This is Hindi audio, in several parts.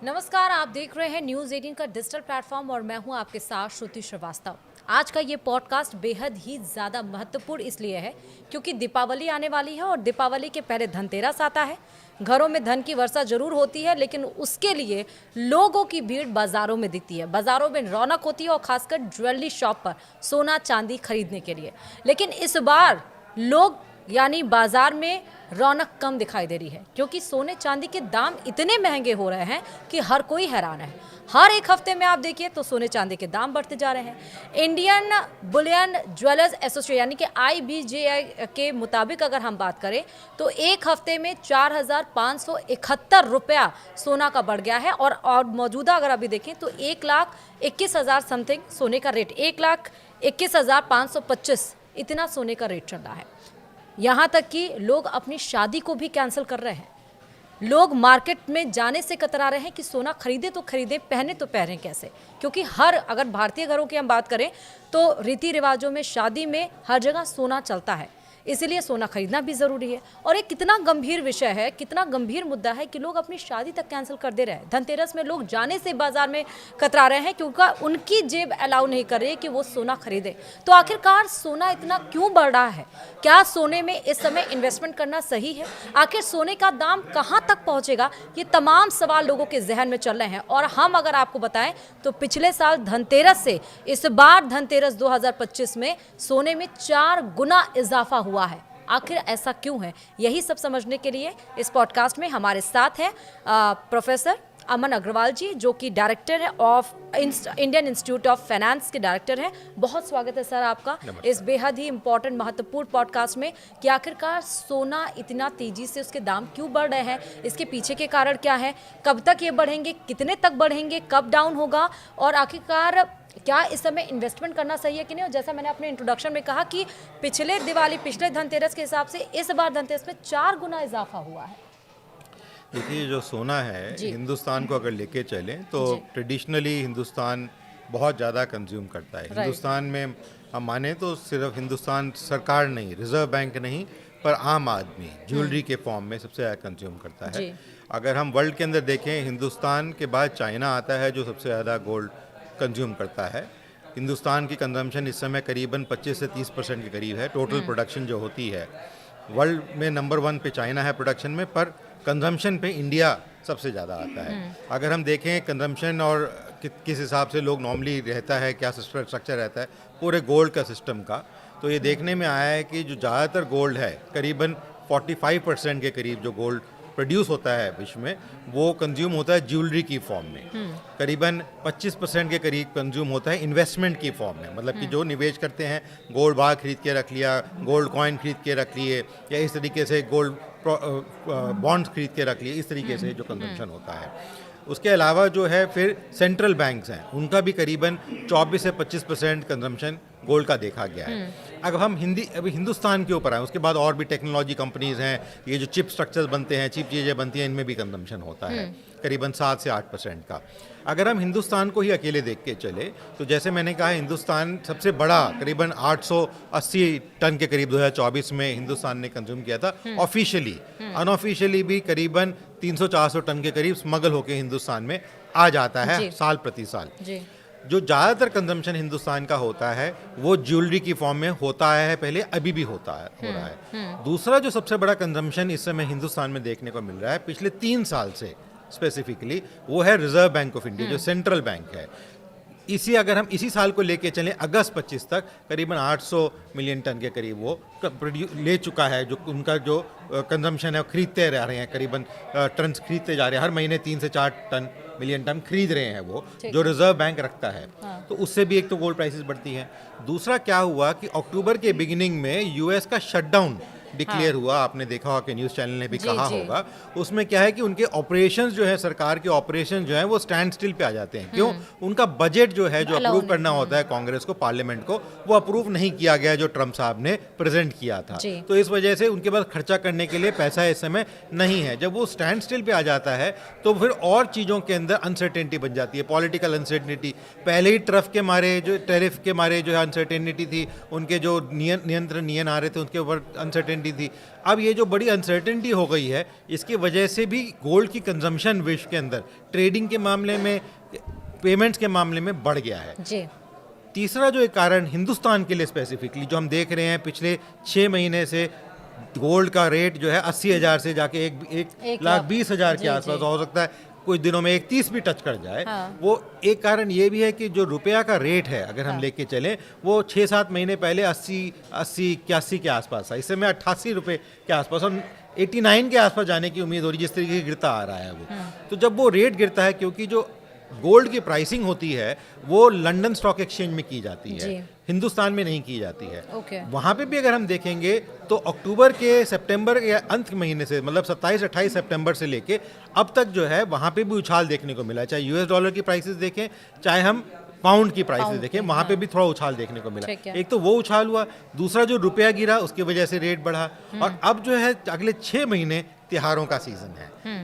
नमस्कार, आप देख रहे हैं न्यूज़ 18 का डिजिटल प्लेटफॉर्म और मैं हूं आपके साथ श्रुति श्रीवास्तव। आज का ये पॉडकास्ट बेहद ही ज़्यादा महत्वपूर्ण इसलिए है क्योंकि दीपावली आने वाली है और दीपावली के पहले धनतेरस आता है। घरों में धन की वर्षा जरूर होती है, लेकिन उसके लिए लोगों की भीड़ बाजारों में दिखती है। बाजारों में रौनक होती है और खासकर ज्वेलरी शॉप पर सोना चांदी खरीदने के लिए। लेकिन इस बार लोग यानी बाजार में रौनक कम दिखाई दे रही है क्योंकि सोने चांदी के दाम इतने महंगे हो रहे हैं कि हर कोई हैरान है। हर एक हफ्ते में आप देखिए तो सोने चांदी के दाम बढ़ते जा रहे हैं। इंडियन बुलियन ज्वेलर्स एसोसिएशन यानी कि IBJI के मुताबिक अगर हम बात करें तो एक हफ्ते में 4,571 रुपया सोना का बढ़ गया है और मौजूदा अगर अभी देखें तो 1,21,000 समथिंग सोने का रेट, 1,21,525 इतना सोने का रेट चल रहा है। यहाँ तक कि लोग अपनी शादी को भी कैंसिल कर रहे हैं। लोग मार्केट में जाने से कतरा रहे हैं कि सोना खरीदे तो खरीदे, पहने तो पहने कैसे, क्योंकि अगर भारतीय घरों की हम बात करें तो रीति रिवाजों में, शादी में हर जगह सोना चलता है, इसीलिए सोना खरीदना भी ज़रूरी है। और एक कितना गंभीर विषय है, कितना गंभीर मुद्दा है कि लोग अपनी शादी तक कैंसिल कर दे रहे हैं। धनतेरस में लोग जाने से बाजार में कतरा रहे हैं क्योंकि उनकी जेब अलाउ नहीं कर रही है कि वो सोना खरीदे। तो आखिरकार सोना इतना क्यों बढ़ रहा है? क्या सोने में इस समय इन्वेस्टमेंट करना सही है? आखिर सोने का दाम कहाँ तक पहुँचेगा? ये तमाम सवाल लोगों के जहन में चल रहे हैं। और हम अगर आपको बताएं तो पिछले साल धनतेरस से इस बार धनतेरस 2025 में सोने में 4 गुना इजाफा हुआ है। आखिर ऐसा क्यों है? यही सब समझने के लिए इस पॉडकास्ट में हमारे साथ हैं प्रोफेसर अमन अग्रवाल जी, जो कि डायरेक्टर है of Indian institute of finance के डायरेक्टर हैं। बहुत स्वागत है सर आपका इस बेहद ही इंपॉर्टेंट महत्वपूर्ण पॉडकास्ट में कि आखिरकार सोना इतना तेजी से उसके दाम क्यों बढ़ रहे हैं, इसके पीछे के कारण क्या है, कब तक ये बढ़ेंगे, कितने तक बढ़ेंगे, कब डाउन होगा, और आखिरकार क्या इस समय इन्वेस्टमेंट करना सही है कि नहीं। और जैसा मैंने अपने इंट्रोडक्शन में कहा कि पिछले धनतेरस के हिसाब से इस बार धनतेरस में 4 गुना इजाफा हुआ है। देखिए, जो सोना है हिंदुस्तान को अगर लेके चलें तो ट्रेडिशनली हिंदुस्तान बहुत ज़्यादा कंज्यूम करता है। हिंदुस्तान में हम माने तो सिर्फ हिंदुस्तान सरकार नहीं, रिजर्व बैंक नहीं, पर आम आदमी ज्वेलरी के फॉर्म में सबसे ज़्यादा कंज्यूम करता है। अगर हम वर्ल्ड के अंदर देखें, हिंदुस्तान के बाद चाइना आता है जो सबसे ज़्यादा गोल्ड कंज्यूम करता है। हिंदुस्तान की कंजम्पशन इस समय करीबन 25 से 30% के करीब है। टोटल प्रोडक्शन जो होती है वर्ल्ड में नंबर 1 पे चाइना है प्रोडक्शन में, पर कंजम्पशन पे इंडिया सबसे ज़्यादा आता है। अगर हम देखें कंजम्पशन और किस हिसाब से लोग नॉर्मली रहता है, क्या स्ट्रक्चर रहता है पूरे गोल्ड का सिस्टम का, तो ये देखने में आया है कि जो ज़्यादातर गोल्ड है करीबन 45% के करीब जो गोल्ड प्रोड्यूस होता है विश्व में, वो कंज्यूम होता है ज्वेलरी की फॉर्म में। करीबन 25% के करीब कंज्यूम होता है इन्वेस्टमेंट की फॉर्म में, मतलब कि जो निवेश करते हैं, गोल्ड बार खरीद के रख लिया, गोल्ड कॉइन खरीद के रख लिए, या इस तरीके से गोल्ड बॉन्ड्स खरीद के रख लिए, इस तरीके से जो कंजम्पशन होता है। उसके अलावा जो है फिर सेंट्रल बैंक्स हैं, उनका भी करीबन 24 से 25% कंजम्पशन गोल्ड का देखा गया है। अगर हम अभी हिंदुस्तान के ऊपर आए, उसके बाद और भी टेक्नोलॉजी कंपनीज हैं, ये जो चिप स्ट्रक्चर्स बनते हैं, चिप चीज़ें बनती हैं, इनमें भी कंजम्पशन होता है करीबन 7 से 8% का। अगर हम हिंदुस्तान को ही अकेले देख के चले तो जैसे मैंने कहा, हिंदुस्तान सबसे बड़ा करीबन 880 टन के करीब 2024 में हिंदुस्तान ने कंज्यूम किया था ऑफिशियली। अनऑफिशियली भी करीबन 300-400 टन के करीब स्मगल होकर हिंदुस्तान में आ जाता है साल प्रति साल। जो ज़्यादातर कंजम्पशन हिंदुस्तान का होता है वो ज्वेलरी की फॉर्म में होता है, पहले अभी भी हो रहा है। दूसरा जो सबसे बड़ा कंजम्पशन इस समय हिंदुस्तान में देखने को मिल रहा है पिछले 3 साल से स्पेसिफिकली, वो है रिजर्व बैंक ऑफ इंडिया, जो सेंट्रल बैंक है। अगर हम इसी साल को लेके चलें, अगस्त 25 तक करीबन 800 मिलियन टन के करीब वो ले चुका है। जो उनका जो कंजम्पशन है वो खरीदते रह रहे हैं, करीबन टन खरीदते जा रहे हैं, हर महीने 3 से 4 मिलियन टन खरीद रहे हैं वो, जो रिजर्व बैंक रखता है। तो उससे भी एक तो गोल्ड प्राइसेस बढ़ती हैं। दूसरा क्या हुआ कि अक्टूबर के बिगिनिंग में यूएस का शटडाउन डिक्लेयर हुआ, आपने देखा होगा कि न्यूज़ चैनल ने भी कहा होगा। उसमें क्या है कि उनके ऑपरेशंस जो है, सरकार के ऑपरेशन जो है वो स्टैंड स्टिल पे आ जाते हैं। क्यों? उनका बजट जो है, जो अप्रूव करना होता है कांग्रेस को, पार्लियामेंट को, वो अप्रूव नहीं किया गया जो ट्रम्प साहब ने प्रेजेंट किया था। तो इस वजह से उनके पास खर्चा करने के लिए पैसा इस समय नहीं है। जब वो स्टैंड स्टिल पे आ जाता है तो फिर और चीज़ों के अंदर अनसर्टेनिटी बन जाती है, पॉलिटिकल अनसर्टेनिटी। पहले ही टैरिफ के मारे जो है अनसर्टेनिटी थी, उनके जो नियन आ रहे थे उनके ऊपर अनसर्टेनिटी अनसर्टेनिटी थी। अब ये जो बड़ी अनसर्टेनिटी हो गई है, इसकी वजह से भी गोल्ड की कंजम्पशन विश्व के अंदर ट्रेडिंग के मामले में, पेमेंट्स के मामले में बढ़ गया है जी। तीसरा जो एक कारण हिंदुस्तान के लिए स्पेसिफिकली जो हम देख रहे हैं पिछले 6 महीने से, गोल्ड का रेट जो है 80,000 से जाके एक लाख 20,000 के आसपास, हो सकता है कुछ दिनों में 31 भी टच कर जाए। हाँ। वो एक कारण ये भी है कि जो रुपया का रेट है अगर हम लेके चलें, वो 6-7 महीने पहले 80-81 के आसपास था, इस समय 88 रुपये के आसपास और 89 के आसपास जाने की उम्मीद हो रही है, जिस तरीके से गिरता आ रहा है वो। तो जब वो रेट गिरता है, क्योंकि जो गोल्ड की प्राइसिंग होती है वो लंदन स्टॉक एक्सचेंज में की जाती है, हिंदुस्तान में नहीं की जाती है। वहाँ पे भी अगर हम देखेंगे तो अक्टूबर के सितंबर के अंत महीने से, मतलब 27-28 सितंबर से लेके अब तक जो है वहाँ पे भी उछाल देखने को मिला, चाहे यूएस डॉलर की प्राइसेस देखें, चाहे हम पाउंड की प्राइसेस देखें, वहाँ पे भी थोड़ा उछाल देखने को मिला। एक तो वो उछाल हुआ, दूसरा जो रुपया गिरा उसकी वजह से रेट बढ़ा, और अब जो है अगले 6 महीने त्योहारों का सीजन है।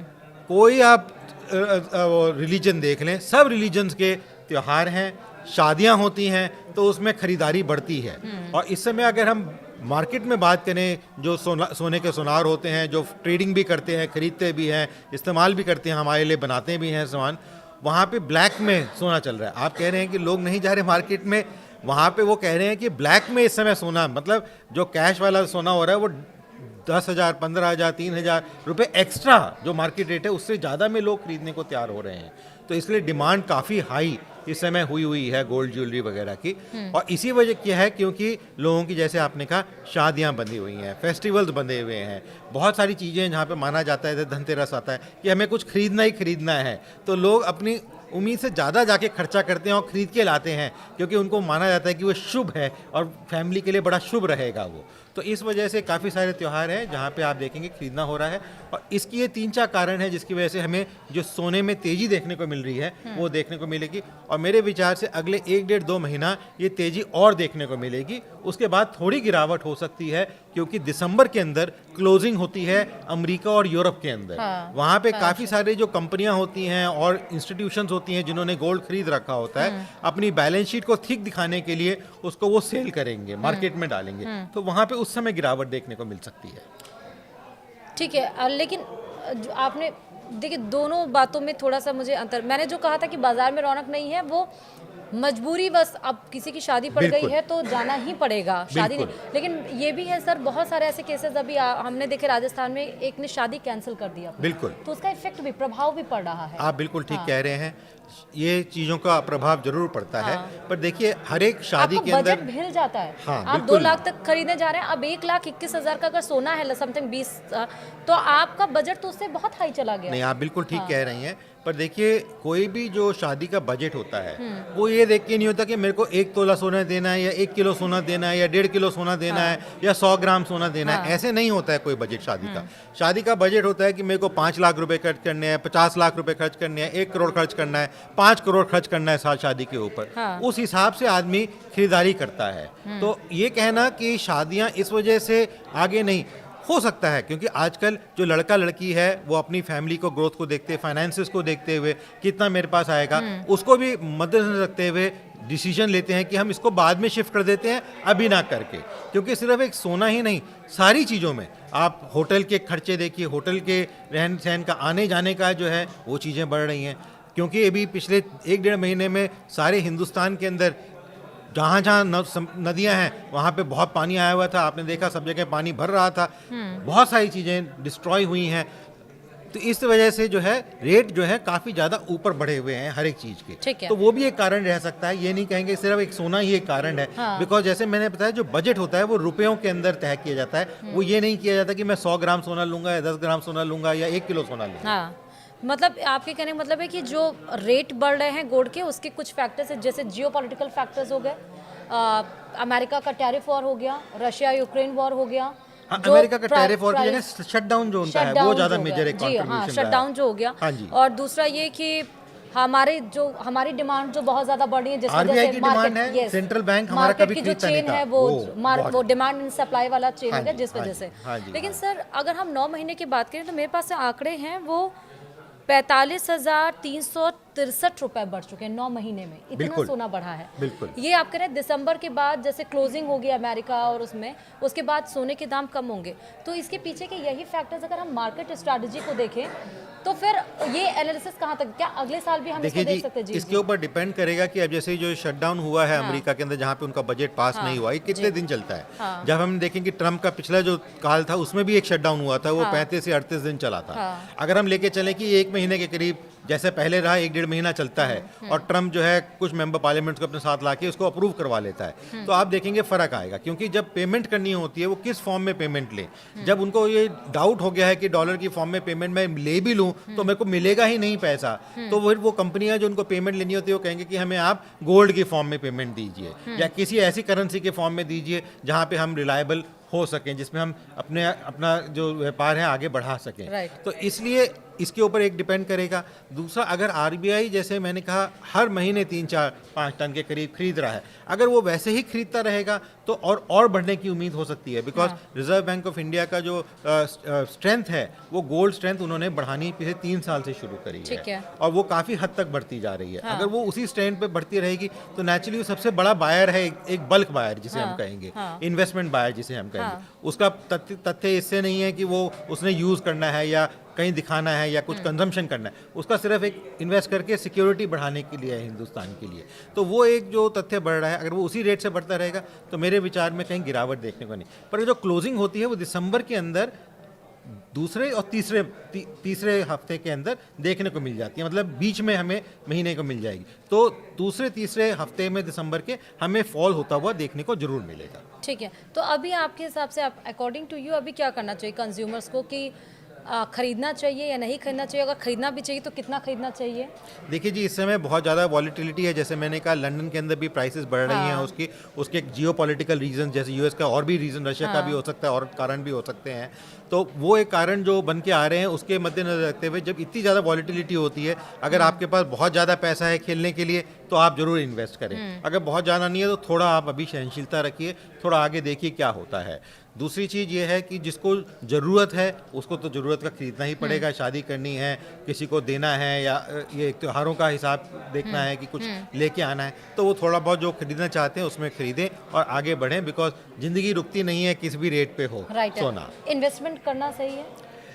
कोई आप रिलीजन देख लें, सब रिलीजन्स के त्यौहार हैं, शादियां होती हैं, तो उसमें खरीदारी बढ़ती है। और इस समय अगर हम मार्केट में बात करें, जो सोने के सुनार होते हैं, जो ट्रेडिंग भी करते हैं, खरीदते भी हैं, इस्तेमाल भी करते हैं, हमारे लिए बनाते भी हैं सामान, वहाँ पे ब्लैक में सोना चल रहा है। आप कह रहे हैं कि लोग नहीं जा रहे मार्केट में, वहाँ पे वो कह रहे हैं कि ब्लैक में इस समय सोना, मतलब जो कैश वाला सोना हो रहा है वो 10,000, 15,000, 3,000 रुपये एक्स्ट्रा जो मार्केट रेट है उससे ज़्यादा में लोग खरीदने को तैयार हो रहे हैं। तो इसलिए डिमांड काफ़ी हाई इस समय हुई है गोल्ड ज्वेलरी वगैरह की। और इसी वजह क्या है, क्योंकि लोगों की, जैसे आपने कहा, शादियां बंधी हुई हैं, फेस्टिवल्स बंधे हुए हैं, बहुत सारी चीज़ें हैं जहाँ पे माना जाता है, धनतेरस आता है कि हमें कुछ खरीदना ही खरीदना है, तो लोग अपनी उम्मीद से ज़्यादा जाके खर्चा करते हैं और ख़रीद के लाते हैं, क्योंकि उनको माना जाता है कि वो शुभ है और फैमिली के लिए बड़ा शुभ रहेगा वो। तो इस वजह से काफ़ी सारे त्यौहार हैं जहाँ पे आप देखेंगे खरीदना हो रहा है, और इसकी ये 3-4 कारण है जिसकी वजह से हमें जो सोने में तेज़ी देखने को मिल रही है वो देखने को मिलेगी। और मेरे विचार से अगले 1-1.5-2 महीना ये तेज़ी और देखने को मिलेगी, उसके बाद थोड़ी गिरावट हो सकती है, क्योंकि दिसंबर के अंदर क्लोजिंग होती है अमेरिका और यूरोप के अंदर। वहाँ पे काफ़ी सारे जो कंपनियाँ होती हैं और इंस्टीट्यूशंस होती हैं जिन्होंने गोल्ड खरीद रखा होता है, अपनी बैलेंस शीट को थिक दिखाने के लिए उसको वो सेल करेंगे, मार्केट में डालेंगे, तो वहाँ पे उस समय गिरावट देखने को मिल सकती है। ठीक है, लेकिन आपने देखिए दोनों बातों में थोड़ा सा मुझे अंतर, मैंने जो कहा था कि बाजार में रौनक नहीं है, वो मजबूरी, बस अब किसी की शादी पड़ गई है तो जाना ही पड़ेगा, शादी नहीं। लेकिन ये भी है सर, बहुत सारे ऐसे केसेस अभी हमने देखे, राजस्थान में एक ने शादी कैंसिल कर दिया, बिल्कुल, तो उसका इफेक्ट भी, प्रभाव भी पड़ रहा है। आप बिल्कुल ठीक कह रहे हैं, ये चीज़ों का प्रभाव जरूर पड़ता है, पर देखिए हर एक शादी के अंदर बजट हिल जाता है। आप 2 बिल्कुल। लाख तक खरीदने जा रहे हैं, अब 1,21,000 का अगर सोना है समथिंग 20, तो आपका बजट तो उससे बहुत हाई चला गया। नहीं, आप बिल्कुल ठीक कह रही हैं, पर देखिए कोई भी जो शादी का बजट होता है वो ये देख के नहीं होता कि मेरे को 1 तोला सोना देना है या 1 किलो सोना देना है या 1.5 किलो सोना देना है या 100 ग्राम सोना देना है, ऐसे नहीं होता है कोई बजट शादी का। शादी का बजट होता है कि मेरे को 5 लाख रुपए खर्च करने हैं, 50 लाख रुपए खर्च करने हैं, 1 करोड़ खर्च करना है, 5 करोड़ खर्च करना है साल शादी के ऊपर। उस हिसाब से आदमी खरीदारी करता है। तो ये कहना कि शादियां इस वजह से आगे नहीं हो सकता है, क्योंकि आजकल जो लड़का लड़की है वो अपनी फैमिली को, ग्रोथ को देखते, फाइनेंसेस को देखते हुए, कितना मेरे पास आएगा उसको भी मद्देनजर रखते हुए डिसीजन लेते हैं कि हम इसको बाद में शिफ्ट कर देते हैं, अभी ना करके। क्योंकि सिर्फ एक सोना ही नहीं, सारी चीज़ों में आप होटल के खर्चे देखिए, होटल के रहन सहन का, आने जाने का जो है वो चीज़ें बढ़ रही हैं। क्योंकि अभी पिछले 1-1.5 महीने में सारे हिंदुस्तान के अंदर जहाँ जहाँ नदियाँ हैं वहाँ पे बहुत पानी आया हुआ था, आपने देखा सब जगह पानी भर रहा था, बहुत सारी चीज़ें डिस्ट्रॉय हुई हैं। तो इस वजह से जो है रेट जो है काफ़ी ज़्यादा ऊपर बढ़े हुए हैं हर एक चीज़ के। तो वो भी एक कारण रह सकता है, ये नहीं कहेंगे सिर्फ एक सोना ही एक कारण है। बिकॉज जैसे मैंने बताया, जो बजट होता है वो रुपयों के अंदर तय किया जाता है, वो ये नहीं किया जाता कि मैं 100 ग्राम सोना लूंगा या 10 ग्राम सोना लूंगा या 1 किलो सोना लूंगा। मतलब आपके कहने का मतलब है कि जो रेट बढ़ रहे हैं गोल्ड के, उसके कुछ फैक्टर्स है, जैसे जियोपॉलिटिकल फैक्टर्स हो गए, अमेरिका का टैरिफ वॉर हो गया, रशिया यूक्रेन वॉर हो गया, अमेरिका का टैरिफ वॉर की जगह शटडाउन जो होता है वो ज्यादा मेजर एक कंट्रीब्यूशन, शटडाउन जो हो गया। और दूसरा ये कि हमारी डिमांड जो बहुत ज्यादा बढ़ रही है, जिस वजह से मार्केट, सेंट्रल बैंक हमारा कभी की जो चेन है वो डिमांड एंड सप्लाई वाला चेन है, जिस वजह से। लेकिन सर अगर हम 9 महीने की बात करें तो मेरे पास आंकड़े हैं, वो 45,363 रुपए बढ़ चुके हैं 9 महीने में। इतना बिल्कुल। सोना बढ़ा है। बिल्कुल। ये आप कह रहे हैं दिसंबर के बाद जैसे क्लोजिंग होगी अमेरिका और उसमें, उसके बाद सोने के दाम कम होंगे, तो इसके पीछे के यही फैक्टर्स अगर हम मार्केट स्ट्रैटेजी को देखें तो फिर ये एनालिसिस कहाँ तक, क्या अगले साल भी हम इसको देखिए देख जी, सकते हैं? जी इसके ऊपर डिपेंड करेगा कि अब जैसे जो शटडाउन हुआ है अमेरिका के अंदर, जहाँ पे उनका बजट पास नहीं हुआ, ये कितने दिन चलता है। जब हम देखें कि ट्रम्प का पिछला जो काल था उसमें भी एक शटडाउन हुआ था, वो 35 से 38 दिन चला था। अगर हम लेके चलें कि 1 महीने के करीब जैसे पहले रहा 1-1.5 महीना चलता है, और ट्रम्प जो है कुछ मेंबर पार्लियामेंट को अपने साथ लाके उसको अप्रूव करवा लेता है, तो आप देखेंगे फर्क आएगा। क्योंकि जब पेमेंट करनी होती है वो किस फॉर्म में पेमेंट ले, जब उनको ये डाउट हो गया है कि डॉलर की फॉर्म में पेमेंट मैं ले भी लूं तो मेरे को मिलेगा ही नहीं पैसा, तो वो कंपनियां जो उनको पेमेंट लेनी होती है वो कहेंगे कि हमें आप गोल्ड की फॉर्म में पेमेंट दीजिए, या किसी ऐसी करेंसी के फॉर्म में दीजिए जहां पे हम रिलायबल हो सकें, जिसमें हम अपना जो व्यापार है आगे बढ़ा सकें। तो इसलिए इसके ऊपर एक डिपेंड करेगा। दूसरा, अगर आरबीआई जैसे मैंने कहा हर महीने 3-4-5 टन के करीब खरीद रहा है, अगर वो वैसे ही खरीदता रहेगा तो और बढ़ने की उम्मीद हो सकती है। Because reserve bank of India का जो स्ट्रेंथ है वो गोल्ड स्ट्रेंथ उन्होंने बढ़ानी पिछले 3 साल से शुरू करी है, और वो काफ़ी हद तक बढ़ती जा रही है। अगर वो उसी स्ट्रेंथ पे बढ़ती रहेगी तो नेचुरली वो सबसे बड़ा बायर है, एक बल्क बायर जिसे हम कहेंगे, इन्वेस्टमेंट बायर जिसे हम कहेंगे। उसका तथ्य इससे नहीं है कि वो उसने यूज़ करना है या कहीं दिखाना है या कुछ कंजम्पशन करना है, उसका सिर्फ एक इन्वेस्ट करके सिक्योरिटी बढ़ाने के लिए है हिंदुस्तान के लिए। तो वो एक जो तथ्य बढ़ रहा है, अगर वो उसी रेट से बढ़ता रहेगा तो मेरे विचार में कहीं गिरावट देखने को नहीं। पर जो क्लोजिंग होती है वो दिसंबर के अंदर दूसरे और तीसरे हफ्ते के अंदर देखने को मिल जाती है, मतलब बीच में हमें महीने को मिल जाएगी। तो दूसरे तीसरे हफ्ते में दिसंबर के हमें फॉल होता हुआ देखने को जरूर मिलेगा। ठीक है, तो अभी आपके हिसाब से अकॉर्डिंग टू यू अभी क्या करना चाहिए कंज्यूमर्स को, कि खरीदना चाहिए या नहीं खरीदना चाहिए? अगर खरीदना भी चाहिए तो कितना खरीदना चाहिए? देखिए जी, इस समय बहुत ज़्यादा वॉलीटिलिटी है। जैसे मैंने कहा लंदन के अंदर भी प्राइसेस बढ़ रही हैं, उसके जियोपॉलिटिकल रीजन, जैसे यूएस का और भी रीज़न, रशिया का भी हो सकता है और कारण भी हो सकते हैं। तो वो एक कारण जो बन के आ रहे हैं, उसके मद्देनजर रखते हुए जब इतनी ज़्यादा वॉलीटिलिटी होती है, अगर आपके पास बहुत ज़्यादा पैसा है खेलने के लिए तो आप ज़रूर इन्वेस्ट करें। अगर बहुत ज़्यादा नहीं है तो थोड़ा आप अभी सहनशीलता रखिए, थोड़ा आगे देखिए क्या होता है। दूसरी चीज़ ये है कि जिसको ज़रूरत है उसको तो ज़रूरत का खरीदना ही पड़ेगा। शादी करनी है, किसी को देना है, या ये त्योहारों का हिसाब देखना है कि कुछ लेके आना है, तो वो थोड़ा बहुत जो खरीदना चाहते हैं उसमें खरीदें और आगे बढ़ें। बिकॉज ज़िंदगी रुकती नहीं है, किसी भी रेट पे हो सोना। इन्वेस्टमेंट करना सही है?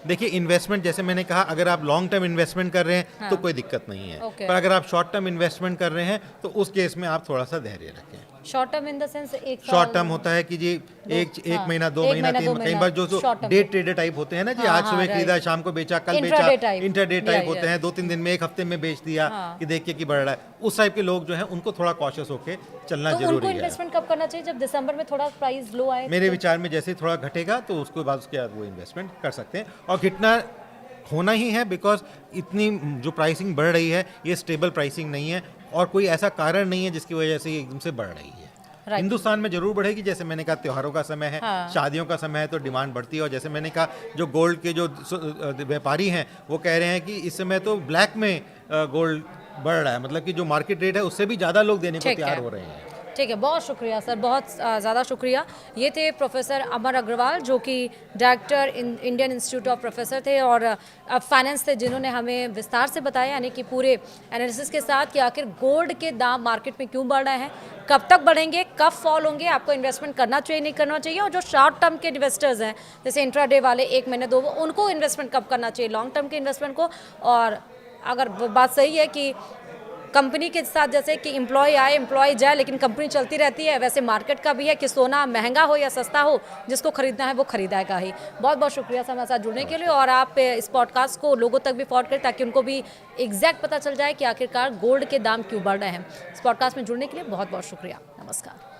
देखिए, इन्वेस्टमेंट जैसे मैंने कहा, अगर आप लॉन्ग टर्म इन्वेस्टमेंट कर रहे हैं तो कोई दिक्कत नहीं है, पर अगर आप शॉर्ट टर्म इन्वेस्टमेंट कर रहे हैं तो उस केस में आप थोड़ा सा धैर्य रखें। Short term in the sense एक शॉर्ट टर्म होता है कि जी एक महीना, 2 महीना, 3, कई बार जो डे ट्रेडर टाइप होते हैं ना जी, आज सुबह खरीदा, शाम को बेचा, कल बेचा, इंटरडे टाइप होते हैं, 2-3 दिन में, 1 हफ्ते में बेच दिया कि देखिए कि बढ़ रहा है। उस टाइप के लोग जो हैं उनको थोड़ा कॉशियस होकर चलना जरूरी है। उनको इन्वेस्टमेंट कब करना चाहिए? जब दिसंबर में थोड़ा प्राइस लो आए? मेरे विचार में जैसे थोड़ा घटेगा तो उसके बाद वो इन्वेस्टमेंट कर सकते हैं, और घटना होना ही है। बिकॉज इतनी जो प्राइसिंग बढ़ रही है ये स्टेबल प्राइसिंग नहीं है, और कोई ऐसा कारण नहीं है जिसकी वजह से ये एकदम से बढ़ रही है। हिंदुस्तान में जरूर बढ़ेगी, जैसे मैंने कहा त्योहारों का समय है, शादियों का समय है, तो डिमांड बढ़ती है। और जैसे मैंने कहा जो गोल्ड के जो व्यापारी हैं वो कह रहे हैं कि इस समय तो ब्लैक में गोल्ड बढ़ रहा है, मतलब कि जो मार्केट रेट है उससे भी ज़्यादा लोग देने को तैयार हो रहे हैं। ठीक है, बहुत शुक्रिया सर, बहुत ज़्यादा शुक्रिया। ये थे प्रोफेसर अमर अग्रवाल, जो कि director Indian institute of professor थे और फाइनेंस थे, जिन्होंने हमें विस्तार से बताया, यानी कि पूरे एनालिसिस के साथ, कि आखिर गोल्ड के दाम मार्केट में क्यों बढ़ रहे हैं, कब तक बढ़ेंगे, कब फॉल होंगे, आपको इन्वेस्टमेंट करना चाहिए नहीं करना चाहिए, और जो शॉर्ट टर्म के इन्वेस्टर्स हैं जैसे इंट्राडे वाले 1 महीने 2, उनको इन्वेस्टमेंट कब करना चाहिए, लॉन्ग टर्म के इन्वेस्टमेंट को। और अगर बात सही है कि कंपनी के साथ जैसे कि एम्प्लॉय आए एम्प्लॉय जाए, लेकिन कंपनी चलती रहती है, वैसे मार्केट का भी है कि सोना महंगा हो या सस्ता हो, जिसको खरीदना है वो खरीदेगा ही। बहुत बहुत शुक्रिया सर हमारे साथ जुड़ने के लिए, और आप इस पॉडकास्ट को लोगों तक भी फॉरवर्ड करें ताकि उनको भी एग्जैक्ट पता चल जाए कि आखिरकार गोल्ड के दाम क्यों बढ़ रहे हैं। इस पॉडकास्ट में जुड़ने के लिए बहुत बहुत शुक्रिया। नमस्कार।